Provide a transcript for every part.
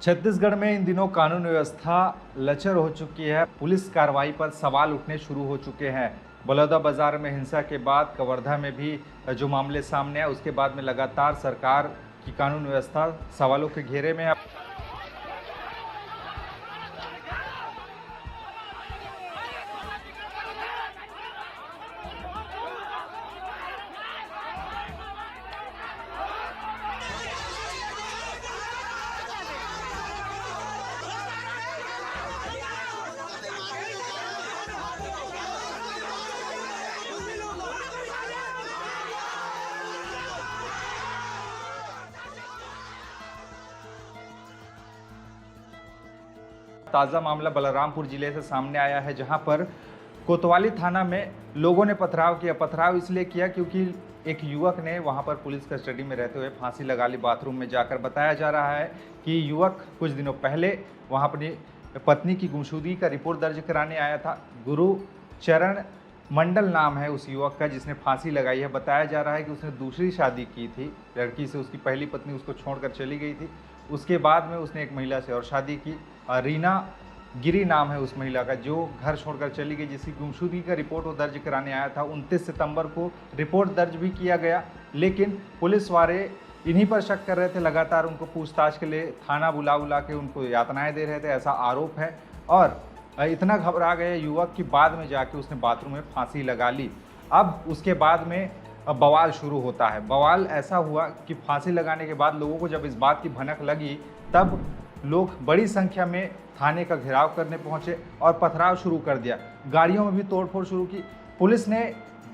छत्तीसगढ़ में इन दिनों कानून व्यवस्था लचर हो चुकी है। पुलिस कार्रवाई पर सवाल उठने शुरू हो चुके हैं। बलौदाबाजार में हिंसा के बाद कवर्धा में भी जो मामले सामने आए, उसके बाद में लगातार सरकार की कानून व्यवस्था सवालों के घेरे में है। ताज़ा मामला बलरामपुर जिले से सामने आया है, जहां पर कोतवाली थाना में लोगों ने पथराव किया। पथराव इसलिए किया क्योंकि एक युवक ने वहां पर पुलिस कस्टडी में रहते हुए फांसी लगा ली बाथरूम में जाकर। बताया जा रहा है कि युवक कुछ दिनों पहले वहां अपनी पत्नी की गुमशुदगी का रिपोर्ट दर्ज कराने आया था। गुरुचरण मंडल नाम है उस युवक का जिसने फांसी लगाई है। बताया जा रहा है कि उसने दूसरी शादी की थी लड़की से। उसकी पहली पत्नी उसको छोड़कर चली गई थी। उसके बाद में उसने एक महिला से और शादी की। रीना गिरी नाम है उस महिला का जो घर छोड़कर चली गई, जिसकी गुमशुदगी का रिपोर्ट वो दर्ज कराने आया था। 29 सितंबर को रिपोर्ट दर्ज भी किया गया, लेकिन पुलिस वाले इन्हीं पर शक कर रहे थे। लगातार उनको पूछताछ के लिए थाना बुला के उनको यातनाएं दे रहे थे, ऐसा आरोप है। और इतना घबरा गए युवक कि बाद में जाके उसने बाथरूम में फांसी लगा ली। अब उसके बाद में बवाल शुरू होता है। बवाल ऐसा हुआ कि फांसी लगाने के बाद लोगों को जब इस बात की भनक लगी, तब लोग बड़ी संख्या में थाने का घेराव करने पहुंचे और पथराव शुरू कर दिया। गाड़ियों में भी तोड़फोड़ शुरू की। पुलिस ने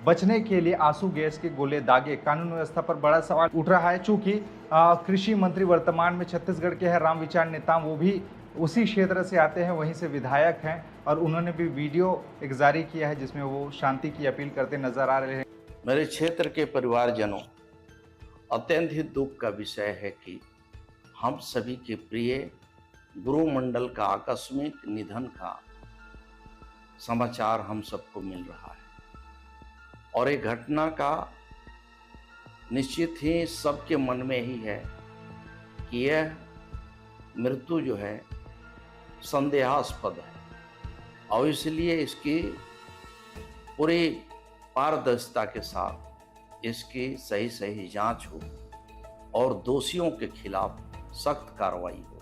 बचने के लिए आंसू गैस के गोले दागे। कानून व्यवस्था पर बड़ा सवाल उठ रहा है। चूंकि कृषि मंत्री वर्तमान में छत्तीसगढ़ के हैं, रामविचार नेताम, वो भी उसी क्षेत्र से आते हैं, वहीं से विधायक हैं, और उन्होंने भी वीडियो एक जारी किया है जिसमें वो शांति की अपील करते नजर आ रहे हैं। मेरे क्षेत्र के परिवारजनों, अत्यंत ही दुख का विषय है कि हम सभी के प्रिय गुरुमंडल का आकस्मिक निधन का समाचार हम सबको मिल रहा है। और ये घटना का निश्चित ही सबके मन में ही है कि यह मृत्यु जो है संदेहास्पद है, और इसलिए इसकी पूरी पारदर्शिता के साथ इसकी सही जांच हो और दोषियों के खिलाफ सख्त कार्रवाई हो।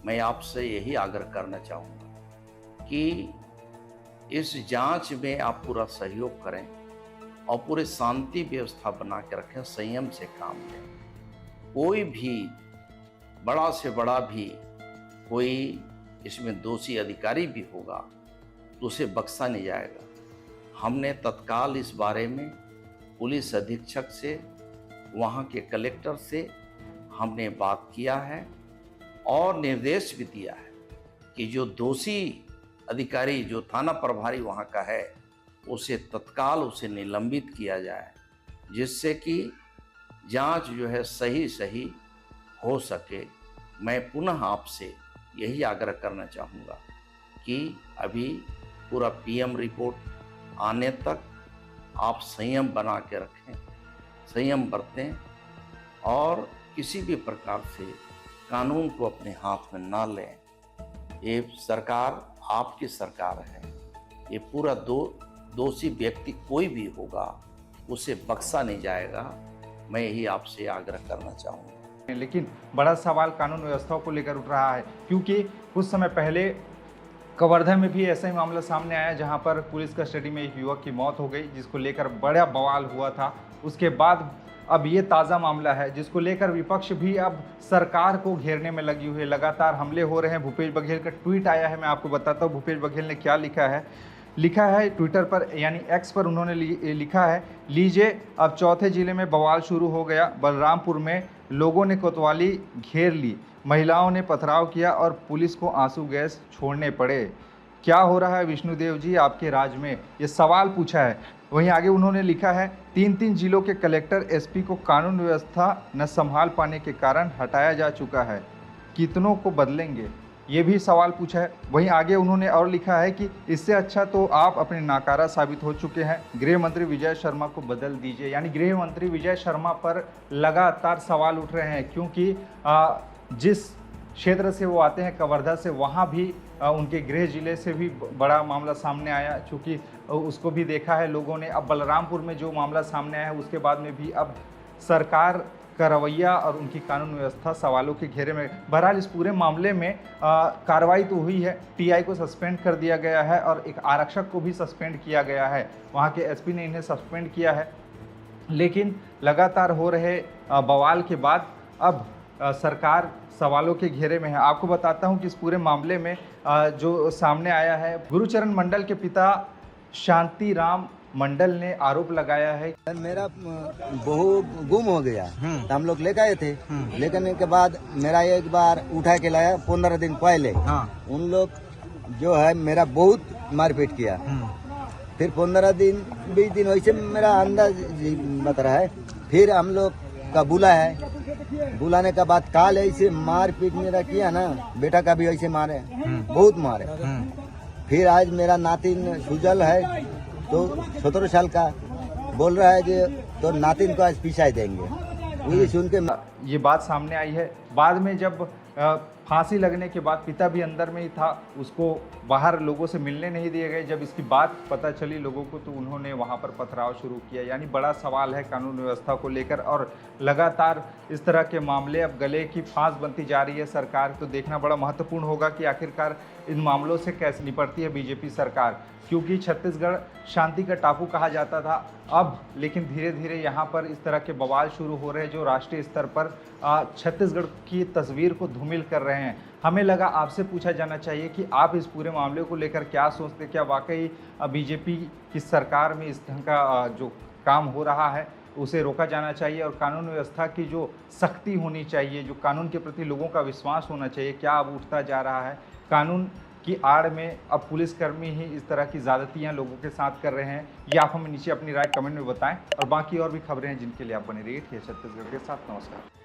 मैं आपसे यही आग्रह करना चाहूँगा कि इस जांच में आप पूरा सहयोग करें और पूरे शांति व्यवस्था बना के रखें, संयम से काम लें। कोई भी बड़ा से बड़ा भी कोई इसमें दोषी अधिकारी भी होगा तो उसे बख्शा नहीं जाएगा। हमने तत्काल इस बारे में पुलिस अधीक्षक से, वहाँ के कलेक्टर से हमने बात किया है और निर्देश भी दिया है कि जो दोषी अधिकारी, जो थाना प्रभारी वहाँ का है, उसे तत्काल उसे निलंबित किया जाए, जिससे कि जांच जो है सही हो सके। मैं पुनः आपसे यही आग्रह करना चाहूँगा कि अभी पूरा पीएम रिपोर्ट आने तक आप संयम बना के रखें, संयम बरतें और किसी भी प्रकार से कानून को अपने हाथ में ना लें। ये सरकार आपकी सरकार है। ये पूरा दोषी व्यक्ति कोई भी होगा उसे बख्शा नहीं जाएगा। मैं यही आपसे आग्रह करना चाहूँगा। लेकिन बड़ा सवाल कानून व्यवस्था को लेकर उठ रहा है, क्योंकि कुछ समय पहले कवर्धा में भी ऐसा ही मामला सामने आया जहां पर पुलिस कस्टडी में एक युवक की मौत हो गई, जिसको लेकर बड़ा बवाल हुआ था। उसके बाद अब ये ताज़ा मामला है जिसको लेकर विपक्ष भी अब सरकार को घेरने में लगी हुई है। लगातार हमले हो रहे हैं। भूपेश बघेल का ट्वीट आया है, मैं आपको बताता हूँ भूपेश बघेल ने क्या लिखा है ट्विटर पर, यानी एक्स पर उन्होंने लिखा है, लीजिए अब चौथे जिले में बवाल शुरू हो गया। बलरामपुर में लोगों ने कोतवाली घेर ली, महिलाओं ने पथराव किया और पुलिस को आंसू गैस छोड़ने पड़े। क्या हो रहा है विष्णुदेव जी आपके राज में, ये सवाल पूछा है। वहीं आगे उन्होंने लिखा है, 3 जिलों के कलेक्टर एसपी को कानून व्यवस्था न संभाल पाने के कारण हटाया जा चुका है, कितनों को बदलेंगे, ये भी सवाल पूछा है। वहीं आगे उन्होंने और लिखा है कि इससे अच्छा तो आप अपने नाकारा साबित हो चुके हैं, गृह मंत्री विजय शर्मा को बदल दीजिए। यानी गृह मंत्री विजय शर्मा पर लगातार सवाल उठ रहे हैं, क्योंकि जिस क्षेत्र से वो आते हैं, कवर्धा से, वहाँ भी उनके गृह जिले से भी बड़ा मामला सामने आया, चूँकि उसको भी देखा है लोगों ने। अब बलरामपुर में जो मामला सामने आया है उसके बाद में भी अब सरकार का रवैया और उनकी कानून व्यवस्था सवालों के घेरे में। बहरहाल इस पूरे मामले में कार्रवाई तो हुई है, टीआई को सस्पेंड कर दिया गया है और एक आरक्षक को भी सस्पेंड किया गया है, वहाँ के एसपी ने इन्हें सस्पेंड किया है। लेकिन लगातार हो रहे बवाल के बाद अब सरकार सवालों के घेरे में है। आपको बताता हूं कि इस पूरे मामले में जो सामने आया है, गुरुचरण मंडल के पिता शांति राम मंडल ने आरोप लगाया है। मेरा बहू गुम हो गया, तो हम लोग लेकर आए थे। लेकर के बाद मेरा एक बार उठा के लाया 15 दिन पहले। उन लोग जो है मेरा बहुत मारपीट किया। फिर 15 दिन 20 दिन वैसे मेरा अंदाज बता रहा है। फिर हम लोग का बुला है, बुलाने का बाद काल ऐसे मारपीट मेरा किया ना, बेटा का भी ऐसे मारे, बहुत मारे। फिर आज मेरा नातिन सुजल है तो 17 साल का, बोल रहा है कि तो नातिन को आज पिछाई देंगे। वही सुन के ये बात सामने आई है। बाद में जब फांसी लगने के बाद पिता भी अंदर में ही था, उसको बाहर लोगों से मिलने नहीं दिए गए। जब इसकी बात पता चली लोगों को तो उन्होंने वहां पर पथराव शुरू किया। यानी बड़ा सवाल है कानून व्यवस्था को लेकर और लगातार इस तरह के मामले अब गले की फांस बनती जा रही है सरकार। तो देखना बड़ा महत्वपूर्ण होगा कि आखिरकार इन मामलों से कैसे निपटती है बीजेपी सरकार, क्योंकि छत्तीसगढ़ शांति का टापू कहा जाता था अब, लेकिन धीरे धीरे यहाँ पर इस तरह के बवाल शुरू हो रहे हैं जो राष्ट्रीय स्तर पर छत्तीसगढ़ की तस्वीर को धूमिल कर रहे हैं। हमें लगा आपसे पूछा जाना चाहिए कि आप इस पूरे मामले को लेकर क्या सोचते, क्या वाकई बीजेपी की सरकार में इस ढंग का जो काम हो रहा है उसे रोका जाना चाहिए और कानून व्यवस्था की जो सख्ती होनी चाहिए, जो कानून के प्रति लोगों का विश्वास होना चाहिए, क्या अब उठता जा रहा है? कानून की आड़ में अब पुलिसकर्मी ही इस तरह की ज़्यादतियाँ लोगों के साथ कर रहे हैं। ये आप हमें नीचे अपनी राय कमेंट में बताएं और बाकी और भी खबरें हैं जिनके लिए आप बने रहिए छत्तीसगढ़ के साथ। नमस्कार।